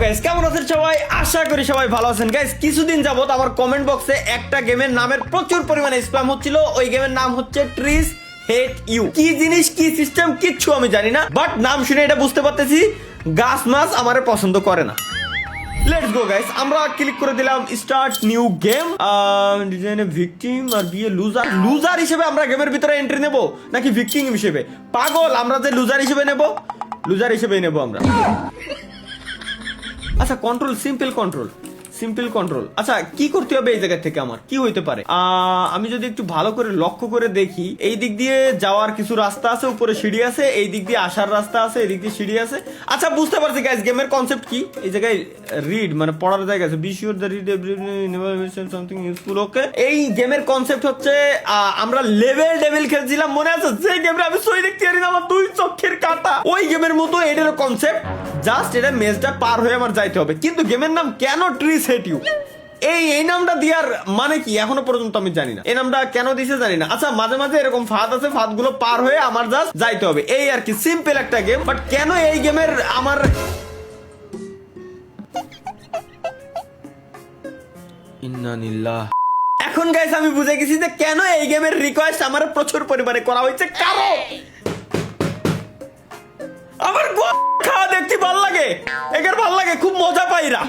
Guys কেমন আছেন সবাই? আশা করি সবাই ভালো আছেন। গাইস কিছুদিন যাবত আমার কমেন্ট বক্সে একটা গেমের নামের প্রচুর পরিমাণে স্প্যাম হচ্ছিল। ওই গেমের নাম হচ্ছে ট্রিজ হেট ইউ। কি জিনিস কি সিস্টেম কিচ্ছু আমি জানি না, বাট নাম শুনে এটা বুঝতে পারতেছি গাছ মাছ আমারে পছন্দ করে না। লেটস গো গাইস, আমরা ক্লিক করে দিলাম স্টার্ট নিউ গেম। ডিজাইনে ভিকটিম আর বিয়ে লুজার। লুজার হিসেবে আমরা গেমের ভিতরে এন্ট্রি নেব নাকি ভিকটিম হিসেবে? পাগল, আমরা যে লুজার হিসেবে নেব, লুজার হিসেবেই নেব আমরা। আচ্ছা কন্ট্রোল, সিম্পল কন্ট্রোল। আচ্ছা কি করতে হবে এই জায়গা থেকে? আমার কি হইতে পারে? আমি যদি একটু ভালো করে লক্ষ্য করে দেখি, এই দিক দিয়ে যাওয়ার কিছু রাস্তা আছে, উপরে সিঁড়ি আছে, এই দিক দিয়ে আসার রাস্তা আছে, এই দিক দিয়ে সিঁড়ি আছে। আচ্ছা বুঝতে পারছি গাইস, গেমের কনসেপ্ট কি। এই জায়গায় রিড মানে পড়ার জায়গা আছে, be sure the read something useful. Okay, এই গেমের কনসেপ্ট হচ্ছে আমরা লেভেল ডেভিল খেলছিলাম, মনে আছে? যে গেমটা আমি সই দেখতে পারি না, আমার দুই চোখের কাটা। ওই গেমের মতো এটার কনসেপ্ট, জাস্ট এটা মেজটা পার হয়ে আমার যাইতে হবে। কিন্তু গেমের নাম কেন ট্রিজ হেট ইউ, এই নামটা দেওয়ার মানে কি এখনো পর্যন্ত আমি জানি না। এই নামটা কেন দিছে জানি না। আচ্ছা মাঝে মাঝে এরকম ফাঁদ আছে, ফাঁদ গুলো পার হয়ে আমার জাস্ট যাইতে হবে, এই আর কি। সিম্পল একটা গেম, বাট কেন এই গেমের আমার ইন্নালিল্লাহ। এখন গাইস আমি বুঝে গেছি যে কেন এই গেমের রিকোয়েস্ট আমার প্রচুর পরিমাণে করা হয়েছে। কারণ আমার খাওয়া দেখতে ভাল লাগে, একের ভাল লাগে, খুব মজা পাইরা।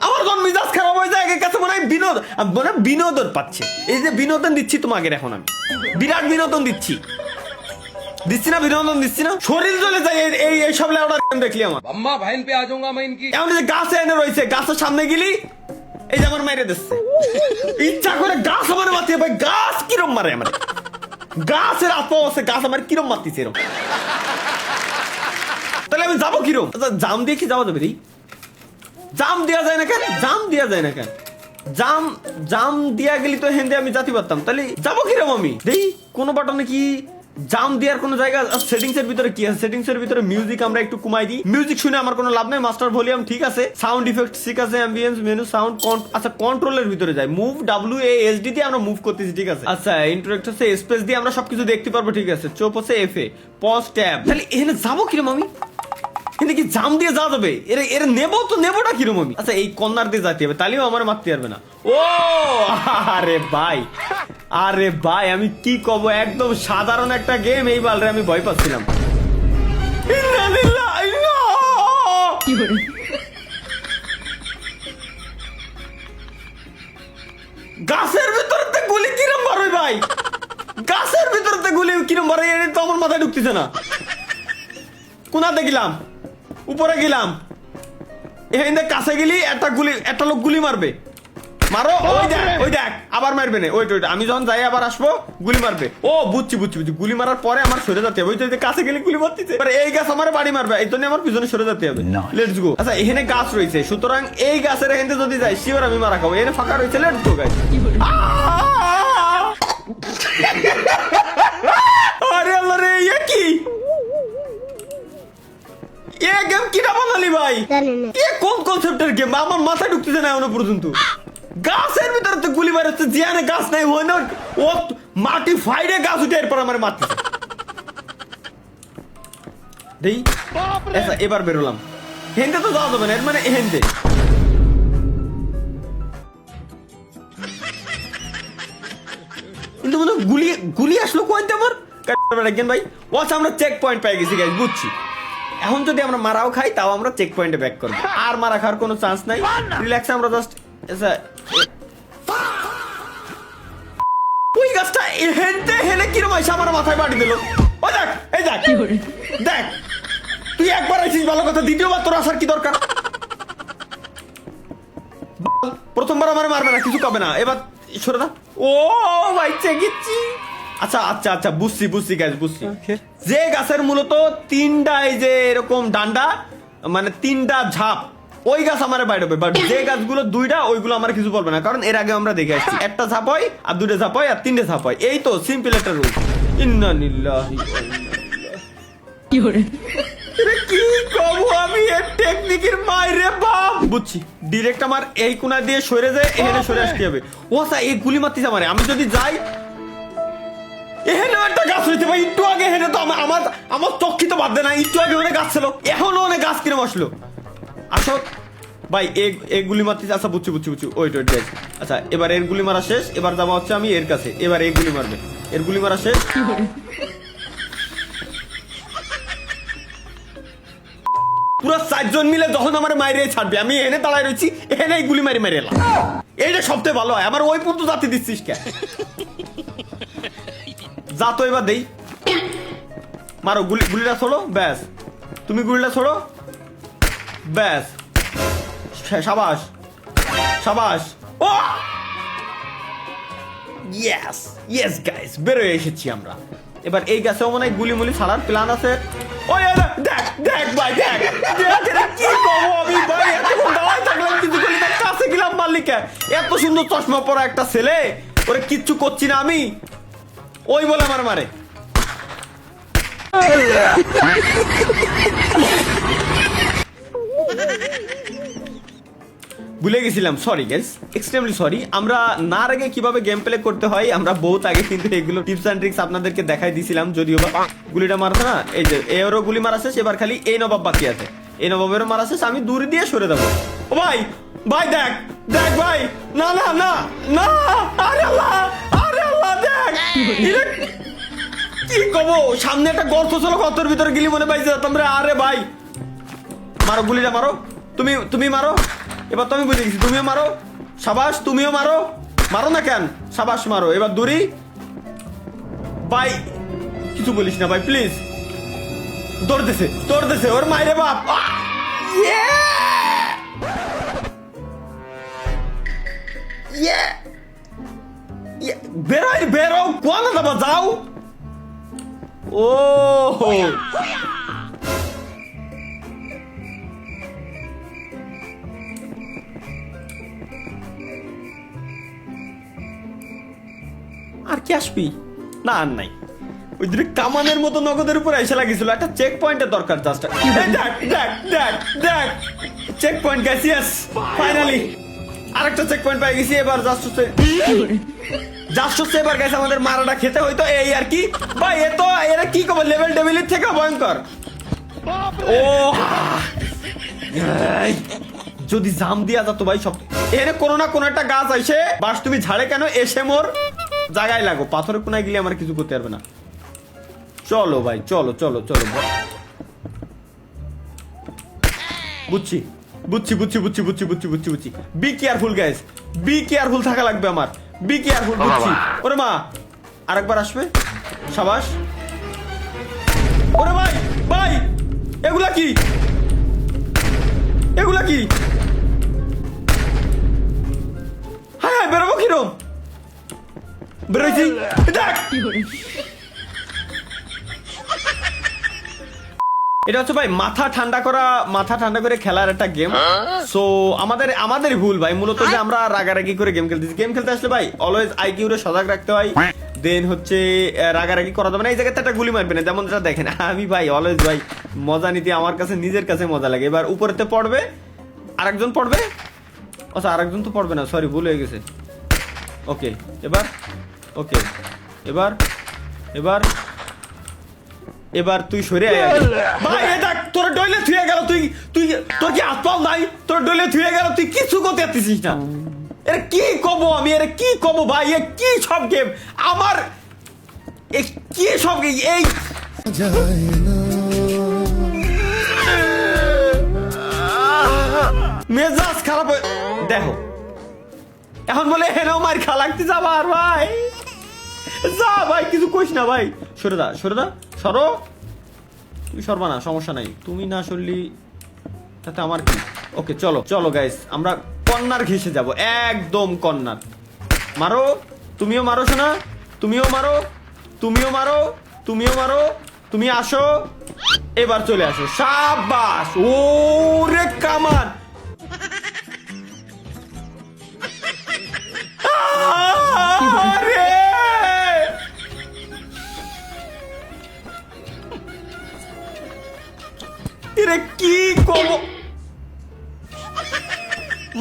আমার যখন মিজাজ খারাপ হয়ে যায়, একের কাছে মনে হয় বিনোদন পাচ্ছে। এই যে বিনোদন দিচ্ছি তোমাকে, এখন আমি বিরাট বিনোদন দিচ্ছি না? বিনোদন দিচ্ছি না? শরীর চলে যায় এই সব লেওটা দেখলি আমার। अम्मा बहन पे आ जाऊंगा मैं इनकी। এমন যে গাছে এনে রয়েছে, গাছের সামনে গেলি এই যে আমার মেরে দিচ্ছে, ইচ্ছা করে গাছ আমার মারতে। ভাই গাছ কিরম মারে আমার, গাছের আত্মা আছে, গাছ আমার কিরম মারতেছে এরকম। তাহলে আমি যাবো কিরম? আচ্ছা জাম দিয়ে কি যাওয়া যাবে? জাম দেওয়া যায় না কেন? জাম দেওয়া যায় না কেন? জাম দিয়া গেলি তো হেন্দে আমি জাতি পারতাম। তাহলে যাবো কিরম আমি? দেই কোন বাটনে কি জাম দেওয়ার কোন জায়গা? সেটিংস এর ভিতরে কি আছে? সেটিংস এর ভিতরে মিউজিক আমরা একটু কমাই দিই। মিউজিক শুনে আমার কোনো লাভ নাই, মাস্টার ভলিউম ঠিক আছে, সাউন্ড ইফেক্ট ঠিক আছে, অ্যাম্বিয়েন্স মেনু সাউন্ড। আচ্ছা কন্ট্রোলের ভিতরে যাই, মুভ WASD দিয়ে আমরা মুভ করতেছি, ঠিক আছে। আচ্ছা ইন্টারেক্ট হচ্ছে স্পেস দিয়ে আমরা সবকিছু দেখতে পারবো, ঠিক আছে। চোপ হচ্ছে FA, পজ ট্যাব। তাহলে এখানে যাবো কিরম আমি? কিন্তু কি জাম দিয়ে যাওয়া যাবে? এর নেবো তো নেবোটা কিরম আমি? আচ্ছা এই কর্নার দিয়ে যেতে হবে, তাহলেও আমার মারতে পারবে না। ও আরে ভাই আমি কি কব, একদম সাধারণ একটা গেম, এই বালরে আমি ভয় পাচ্ছিলাম। গাছের ভিতরতে গুলি কিরম মারবে ভাই? গাছের ভিতরতে গুলি কিরম মারে? এটা তো আমার মাথায় ঢুকতেছে না। কোনাতে গেলাম, উপরে গেলাম, এখানে কাছে গেলি একটা লোক গুলি মারবে, মারো। ওই দেখ আবার মারবে না। ওই আমি যখন যাই আবার আসবো, গুলি মারবে। ও বুঝছি, গুলি মারার পরে আমার সরে যেতে হবে। ওই যে কাছে গেলে গুলি মারতেছে, এই গাছ আমার বাড়ি মারবে, এই জন্য আমার পিছনে সরে যেতে হবে। Let's go. আচ্ছা এখানে গাছ রয়েছে, সুতরাং এই গাছের এখানে যদি যাই শিওর আমি মারা খাবো। এখানে ফাঁকা রয়েছে, লেটস গো গাইস। আরে আল্লাহ রে, এ কি গেম কিনা বানালি ভাই? এ কোন কনসেপ্টের গেম? আমার মাথায় ঢুকতেছে না এখনো পর্যন্ত। গাছের ভিতরে তো গুলি মার হচ্ছে, জিয়ানে গাছ নাই, হয় না ও মাটি ফাইডে গাছ উঠে এরপর আমার মারতেছে। দেই আচ্ছা এবার বেরোলাম। হেনতে তো যাওয়া যাবে না, এর মানে হেনতে। কিন্তু মনে গুলি আসলো কোয়ান্তে আমার ভাই। ও আচ্ছা আমরা চেক পয়েন্ট পেয়ে গেছি গাইস, বুঝছি। এখন যদি আমরা মারাও খাই তাও আমরা চেক পয়েন্টে ব্যাক করবো, আর মারা খাওয়ার কোনো চান্স নাই। রিল্যাক্স আমরা জাস্ট ওই গাছটা হেনে কিরম আইসা আমার মাথায় বাড়ি দিল। ও দেখ, এই দেখ তুই একবার আইছিস ভালো কথা, দ্বিতীয়বার তোর আসার কি দরকার? প্রথমবার আমার মারবে না, কিছু কবে না, এবার সরে দা। ও ভাই চেকিচ্ছি। আচ্ছা বুঝছি গাছ, বুঝছি। যে গাছের মূলত তিনটা এই যে এরকম ডান্ডা, মানে তিনটা ঝাপ, ওই গাছ আমার বাইরে হবে। বাট যে গাছগুলো দুইটা, ওইগুলো আমার কিছু বলবে না, কারণ এর আগে আমরা দেখে আসছি একটা ঝাপ হয়, আর দুইটা ঝাপ হয়, আর তিনটে ঝাপ হয়। এই তো সিম্পল একটা রুল। ইন্নালিল্লাহি কি কব আমি এর টেকনিকের মাইরে বাপ। বুঝছি, ডিরেক্ট আমার এই কোণা দিয়ে সরে যায়, এখানে সরে আসতে হবে। ও আচ্ছা এই গুলি মারতেছে আমারে, আমি যদি যাই এখানে একটা গাছ হইতে ভাই, একটু আগে এখানে তো আমার চক্ষি তো বাদ দেয় না, একটু আগে ওখানে গাছ ছিল, এখনো অনেক গাছ কিনে বসলো। আসো ভাই, এ গুলি মারতে, আচ্ছা বুঝছি ওয়েট গাইস। আচ্ছা এবার এর গুলি মারা শেষ, এবার যাবো হচ্ছে আমি এর কাছে, এবার এই গুলি মারবে, এর গুলি মারা শেষ। পুরো 4 জন মিলে যখন আমার মাইরে ছাড়বে, আমি এনে দাঁড়ায় রয়েছি, এনে গুলি মারি এলাম। এইটা সবথেকে ভালো হয়, আমার ওই পর্যন্ত জাতি দিচ্ছিস কে? যা তো এবার দেই, মারো গুলিটা ছোড়ো, ব্যাস তুমি গুলিটা ছোড়ো, ব্যাস সাবাস সাবাস। ও ইয়েস গাইস, বেরোয় এসেছি আমরা। এবার এই গাছেও মনে হয় গুলি ছাড়ার প্ল্যান আছে। ওই দেখ ভাই, দেখ কি করবো আমি ভাই, এতক্ষণ দাঁড়ায় থাকলাম কিছু করি না, কাছে গেলাম মালিকা, এত সুন্দর চশমা পরা একটা ছেলে, ওরে কিচ্ছু করছি না আমি, ওই বলে আমার মারে। ভুলে গেছিলাম, সরি গাইস, এক্সট্রিমলি সরি। আমরা না আগে কিভাবে গেম প্লে করতে হয় আমরা বহুত আগে কিন্তু এগুলো টিপস এন্ড ট্রিক্স আপনাদেরকে দেখাই দিছিলাম, যদিও বা গুলিটা মারতে না, এই যে এরও গুলি মারা শেষ, এবার খালি এই নবাব বাকি আছে, এই নবাবেরও মারা শেষ, আমি দূরে দিয়ে সরে দেবো। ও ভাই দেখ ভাই, না আরে আল্লাহ দেখ, কি কবো, সামনে একটা গর্ত ছিল, গর্তের ভিতরে গেলি মনে পাইছে তোমরা। আরে ভাই মারো, গুলিটা মারো, তুমি মারো, এবার তুমি বুঝে গেছি, তুমিও মারো, সাবাস, তুমিও মারো না কেন, সাবাস মারো। এবার দূরি ভাই, কিছু বলিস না ভাই প্লিজ, দৌড়তেছে ওর মাইরে বাপ। বেরো কোন দাবা যাও। ও আর কি আসবি না, আর নাই, ওই দিকে কামানের মতো নগদের উপর এসে লাগিয়েছিল, একটা চেক পয়েন্টের দরকার জাস্ট। দেখ চেক পয়েন্ট গেছি, ফাইনালি আরেকটা চেক পয়েন্ট পেয়ে গেছি। এবার জাস্ট হচ্ছে এবার গেছে আমাদের মারাটা খেতে হইতো, এই আর কি ভাই। এরা কি করবো, লেভেল টেবিলের থেকে ভয়ঙ্কর। ও যদি জাম দিয়া যেত ভাই, সব এর কোনো না কোনো একটা গাছ আইসে, বাস তুমি ঝাড়ে কেন, এসে মোর জায়গায় লাগো, পাথরের কোনায় গেলে আমার কিছু করতে পারবে না। চলো ভাই, চলো বুঝছি। Be careful guys, be careful থাকা লাগবে আমার, বি কেয়ারফুল, বুঝছি। ওরে মা, আরেকবার আসবে, সাবাস। ওরে ভাই এগুলা কি হ্যাঁ বেরোবো কিরম, বেরোইছি দেখ। এটা হচ্ছে ভাই মাথা ঠান্ডা করে খেলার একটা গেম। সো আমাদেরই ভুল ভাই মূলত, যে আমরা রাগারাগি করে গেম খেলতেছি। গেম খেলতে আসলে ভাই অলওয়েজ আইকিউ রে সজাগ রাখতে হয়, দেন হচ্ছে রাগারাগি করা যাবে না। এই জায়গাতে একটা গুলি মারবে না, যেমন যেটা দেখেন আমি ভাই অলওয়েজ ভাই মজা নিতে আমার কাছে নিজের কাছে মজা লাগে। এবার উপরেতে পড়বে, আরেকজন পড়বে, আচ্ছা আরেকজন তো পড়বে না, সরি ভুল হয়ে গেছে। ওকে এবার তুই সরে আয় ভাই। দেখ তোর ডইলে থুয়ে গেল, তুই তোর কি আত্মাল নাই, তোর ডইলে থুয়ে গেল, তুই কিছু করতে পারতিস না। এর কি কব আমি, এর কি কব ভাই, এ কি সব গেম আমার, কি সব এই মেজাজ খারাপ। দেখো এখন বলে হেনাও মার খা লাগতে যাবা, আর ভাই যা ভাই, কিছু কইস না ভাই, সরে দা সরো, তুই সরবা না, সমস্যা নাই, তুমি না সরলি তাতে আমার কি। ওকে চলো গাইস, আমরা কর্নার ঘেসে যাব, একদম কর্নার। মারো, তুমিও মারো শোনা, তুমিও মারো, তুমি আসো, এবার চলে আসো, সাবাস। ওরে কামান, কি কব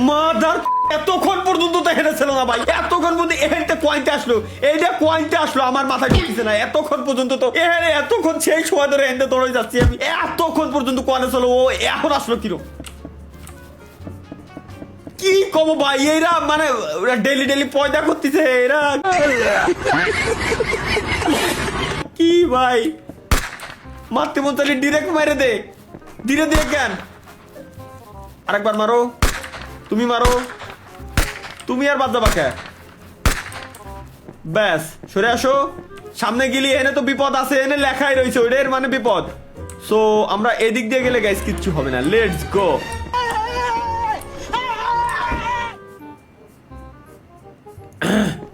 মাদার এতক্ষণ পর্যন্ত তো হেঁটেছিল না ভাই, এতক্ষণ পর্যন্ত এহেনতে কয়েনটা আসলো, এইটা কয়েনটা আসলো আমার মাথায় ঢুকছে না, এতক্ষণ পর্যন্ত তো এতক্ষণ সেই সময় ধরে হেঁটে দৌড়ে যাচ্ছি আমি, এতক্ষণ পর্যন্ত কয়েন ছিল, ও এখন আসলো কিরম, কি কব ভাই, এরা মানে ডেলি ডেলি পয়দা করতেছে এরা, কি ভাই মারতে মন চাইলে ডিরেক্ট মেরে দে, ধীরে ধীরে কেন, আরেকবার মারো, তুমি মারো, তুমি আর বাদ যাবা কে, ব্যাস সরে আসো, সামনে গেলি এনে তো বিপদ আছে, এনে লেখাই রয়েছে ওইটার মানে বিপদ, সো আমরা এদিক দিয়ে গেলে গাইস কিচ্ছু হবে না, লেটস গো।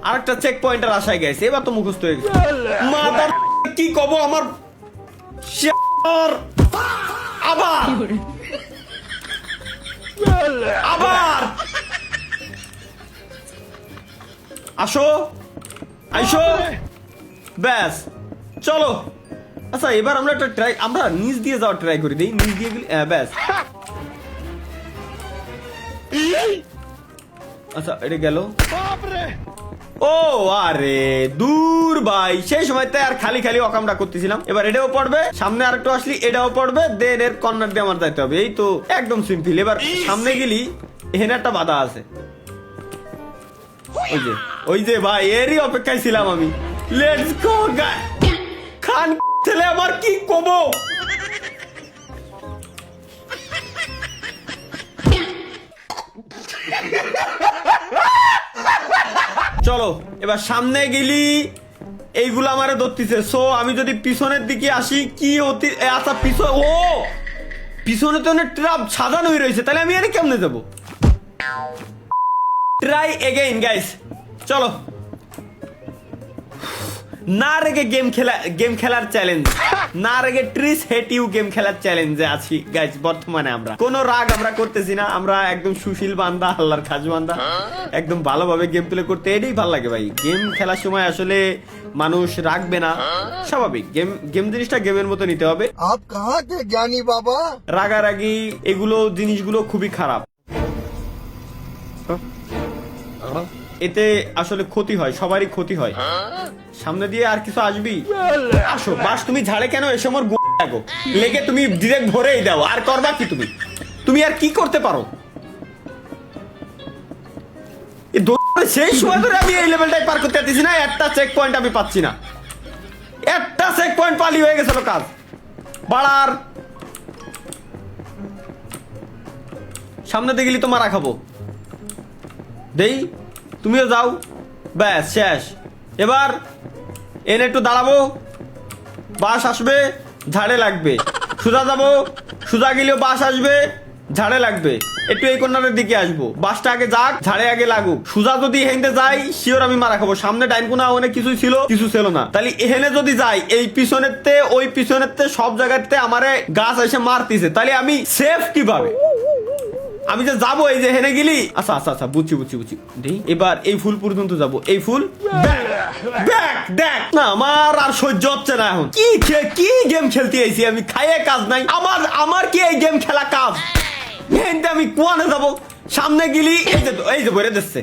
আরেকটা চেক পয়েন্টের আশায় গেছে, এবার তো মুখস্থ হয়ে গেছে, মাদার কি কব আমার, আবার আবার আসো আইসো, ব্যাস চলো। আচ্ছা এবার আমরা একটা ট্রাই, আমরা নিচ দিয়ে যাওয়ার ট্রাই করি, দেই নিচ দিয়ে গেলে ব্যাস, আচ্ছা এটা গেল, ও আরে দূর ভাই, সেই সময় তো আর খালি খালি অকামটা করতেছিলাম, এবার এটাও পড়বে, সামনে আর একটু আসলি এটাও পড়বে, দেন এর কর্নার দিয়ে আমার যাইতে হবে, এই তো একদম সিম্পল। এবার সামনে গেলি এখানে একটা বাধা আছে, ওই যে ভাই এরই অপেক্ষায় ছিলাম আমি, লেটস গো খান ছেলে আমার কি কব, চলো এবার সামনে গেলি, এইগুলো আমারে ধরতেছে, সো আমি যদি পিছনের দিকে আসি কি হতে, আচ্ছা পিছনে, ও পিছনে তো অনেক ট্রাপ সাজানো হয়ে রয়েছে, তাহলে আমি এর কেমনে যাবো, ট্রাই এগেইন গাইস, চলো। না রেগে গেম খেলার চ্যালেঞ্জ, না রেগে ট্রিস হেট ইউ গেম খেলার চ্যালেঞ্জে আছি গাইস, বর্তমানে আমরা কোনো রাগ আমরা করতেছি না, আমরা একদম সুশীল বান্দা, আল্লাহর খাজ বান্দা, একদম ভালোভাবে গেম প্লে করতে, এটাই ভালো লাগে ভাই। গেম খেলার সময় আসলে মানুষ রাখবে না, স্বাভাবিক, গেম জিনিসটা গেমের মতো নিতে হবে। আপ কাহা কে জ্ঞানী বাবা? রাগারাগি এগুলো জিনিসগুলো খুবই খারাপ, এতে আসলে ক্ষতি হয়, সবারই ক্ষতি হয়। সামনে দিয়ে আর কিছু আসবি, আসো বাস, তুমি ঝাড়ে কেন এসে আমার লাগো লেগে, তুমি ডিরেক্ট ভরেই দাও, আর করবা কি তুমি আর কি করতে পারো, সেই সময় ধরে আমি এই লেভেলটাই পার করতে পারতেছি না, একটা চেক পয়েন্ট আমি পাচ্ছি না, একটা চেক পয়েন্ট পালি হয়ে গেছিল কাজ বাড়ার, সামনে দিয়ে গেলি তো মারা খাবো, দেই তুমিও যাও, ব্যাস শেষ। এবার এনে একটু দাঁড়াবো, বাস আসবে, ঝাড়ে লাগবে, সোজা যাবো, সোজা গেলেও বাস আসবে, ঝাড়ে লাগবে, একটু এই কর্নারের দিকে আসবো, বাসটা আগে যাক, ঝাড়ে আগে লাগুক, সোজা যদি হেঁটে যাই শিওর আমি মারা খাবো, সামনে ডাইন কোনা অনেক কিছু ছিল, কিছু ছিল না, তাহলে এখানে যদি যাই এই পিছনেরতে ওই পিছনেরতে সব জায়গাতে আমারে গাছ এসে মারতিছে, তাহলে আমি সেফ কিভাবে, আমি যে যাবো এই যে হেনে গেলি, আচ্ছা আচ্ছা আচ্ছা বুঝছি, এবার এই ফুল পর্যন্ত যাবো, এই ফুল দেখ না, আমার আর সহ্য হচ্ছে না এখন, কি গেম খেলতে আইছি আমি, খাইয়ে কাজ নাই আমার কি এই গেম খেলা কাজ, আমি কোয়ানে যাবো, সামনে গেলি এই যে ভরে দিচ্ছে,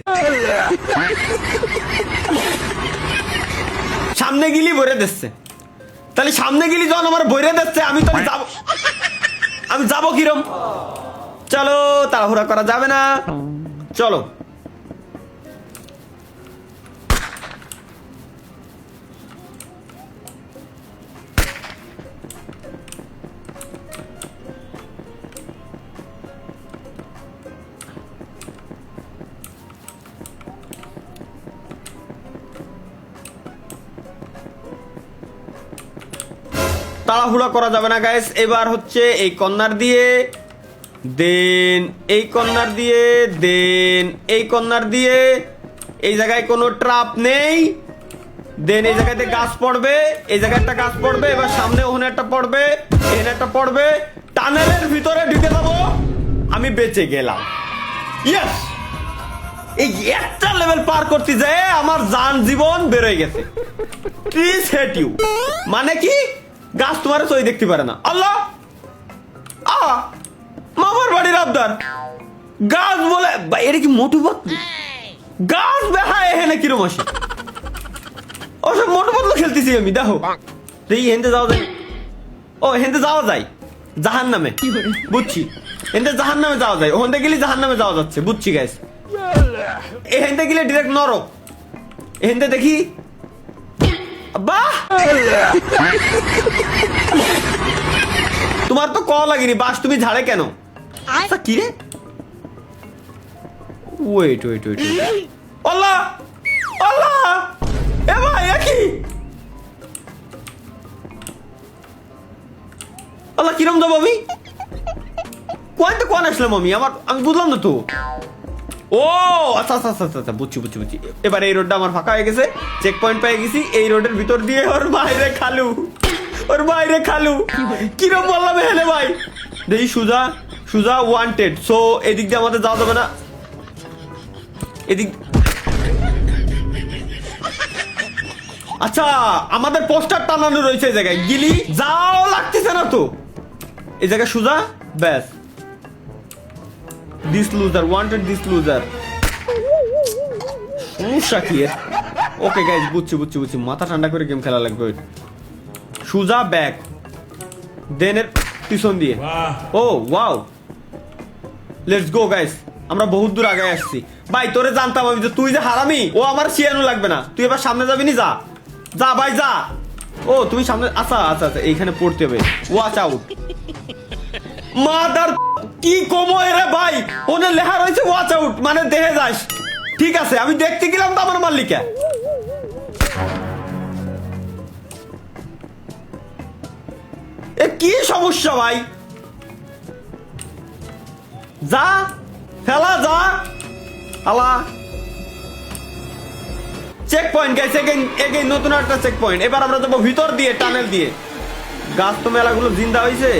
সামনে গেলি ভরে দিচ্ছে, তাহলে সামনে গেলি যখন আমার ভরে দিচ্ছে, আমি যাবো কিরম, চলো তাড়াহুড়া করা যাবে না, চলো। তাড়াহুড়া করা যাবে না গাইস, এবার হচ্ছে এই কর্নার দিয়ে, দেন এই কর্নার দিয়ে, দেন এই কর্নার দিয়ে, এই জায়গায় কোনো ট্রাপ নেই, দেন এই জায়গাতে গাছ পড়বে, এই জায়গায় একটা গাছ পড়বে, এবার সামনে ওখানে একটা পড়বে, এখানে একটা পড়বে, টানেলের ভিতরে ঢুকে যাবো, আমি বেঁচে গেলাম, ইয়েস। এই একটা লেভেল পার করতে যায় আমার জান জীবন বেরোয় গেছে, প্লিজ হেট ইউ, মানে কি গাছ তোমার সই দেখতে পারে না, আল্লাহ মামার বাড়ির আবদার, গাছ বলে ভাই, এটা কি মোটু পাতলু? গাছ বেহায় এখানে কিরম আসে? ওসব মোটু পাতলু খেলতেছি আমি, দেখো দেখি হেনতে যাওয়া যায়। ও হেনতে যাওয়া যায় জাহান নামে, বুঝছি। হেনতে জাহান নামে যাওয়া যায়, ওখান থেকে গেলে জাহান নামে যাওয়া যাচ্ছে, বুঝছি গাইস। এখানতে গেলে ডিরেক্ট নরক। এখানতে দেখি বাহ, তোমার তো কল লাগেনি, বাস তুমি ঝাড়ে কেন? আচ্ছা কি রে, ওয়েট ওয়েট ওয়েট, আল্লাহ আল্লাহ, এ ভাই একই আল্লাহ, কিরম যাবো আমি? কোন আসলাম আমি বুঝলাম না তো। ও আচ্ছা আচ্ছা আচ্ছা আচ্ছা, বুঝছি বুঝছি বুঝছি। এবার এই রোডটা আমার ফাঁকা হয়ে গেছে, চেক পয়েন্ট পেয়ে গেছি। এই রোডের ভিতর দিয়ে ওর বাইরে খালু, কিরম বললাম এখানে ভাই। দেখি সুজা সুজা ওয়ান্টেড, সো এদিক দিয়ে আমাদের যাওয়া যাবে না, এদিক। আচ্ছা আমাদের পোস্টার টানানো রয়েছে এই জায়গায়, গিলি যাও লাগতেছে না তো। এই জায়গায় সুজা, ব্যাস। This loser wanted, this loser. সমস্যা কি? ওকে গাইস, বুঝছি, মাথা ঠান্ডা করে গেম খেলা লাগবে। সুজা ব্যাক, দেন এর পিছন দিয়ে। ও ওয়াও, লেটস গো গাইস, আমরা বহুত দূর আগে আসছি ভাই। তোরে জানতাম আমি যে তুই যে হারামি, ও আমার শিয়ানো লাগবে না। তুই এবার সামনে যাবি নি, যা যা ভাই যা। ও তুমি সামনে, আচ্ছা আচ্ছা আচ্ছা, এইখানে পড়তে হবে, ওয়াচ আউট। মাদার কি কমো এরে ভাই, ওনে লেখা রয়েছে ওয়াচ আউট, মানে দেখে যাস। ঠিক আছে আমি দেখতে গেলাম তো আমার মালিকা। এ কি সমস্যা ভাই, যা ফেলা যা হালা। চেক পয়েন্ট গাইস, এগেইন নতুন একটা চেক পয়েন্ট। এবার আমরা যাবো ভিতর দিয়ে, টানেল দিয়ে। গাছ তো মেলাগুলো জিন্দা হয়েছে।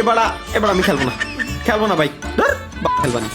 এবার আমি খেলবো না ভাই, খেলবো না।